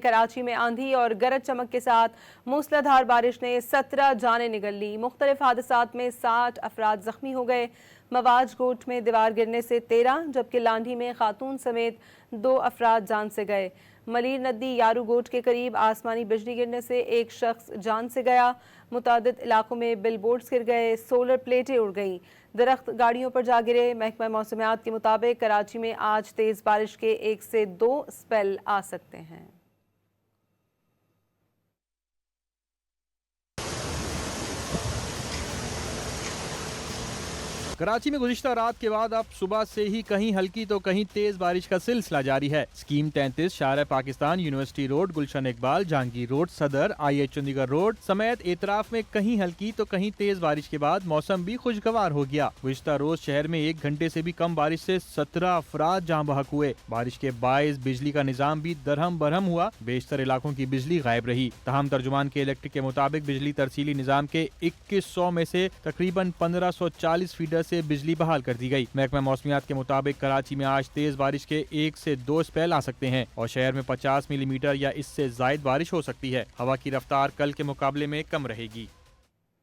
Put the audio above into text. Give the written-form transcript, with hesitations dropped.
कराची में आंधी और गरज चमक के साथ मूसलाधार बारिश ने 17 जानें निगल ली। मुख्तलिफ हादसात में 60 अफराद जख्मी हो गए। मवाज गोट में दीवार गिरने से 13 जबकि लांढी में खातून समेत 2 अफराद जान से गए। मलीर नदी यारू गोट के करीब आसमानी बिजली गिरने से एक शख्स जान से गया। मुतादिद इलाकों में बिल बोर्ड्स गिर गए, सोलर प्लेटें उड़ गईं, दरख्त गाड़ियों पर जा गिरे। महकमा मौसमियात के मुताबिक कराची में आज तेज़ बारिश के 1 से 2 स्पेल आ सकते हैं। कराची में गुज़िश्ता रात के बाद अब सुबह से ही कहीं हल्की तो कहीं तेज बारिश का सिलसिला जारी है। स्कीम 33, शार पाकिस्तान, यूनिवर्सिटी रोड, गुलशन इकबाल, जहांगीर रोड, सदर, IH चंडीगढ़ रोड समेत एतराफ में कहीं हल्की तो कहीं तेज बारिश के बाद मौसम भी खुशगवार हो गया। गुज़िश्ता रोज शहर में 1 घंटे से भी कम बारिश से 17 अफराद जहाँ बहक हुए। बारिश के बायस बिजली का निजाम भी दरहम बरहम हुआ। बेशतर इलाकों की बिजली गायब रही। तहम तर्जुमान के इलेक्ट्रिक के मुताबिक बिजली तरसीली निजाम के 2100 में से तकरीबन 1540 फीडर से बिजली बहाल कर दी गई। महकमा मौसमियात के मुताबिक कराची में आज तेज बारिश के 1 से 2 स्पेल आ सकते हैं और शहर में 50 मिलीमीटर या इससे ज्यादा बारिश हो सकती है। हवा की रफ्तार कल के मुकाबले में कम रहेगी।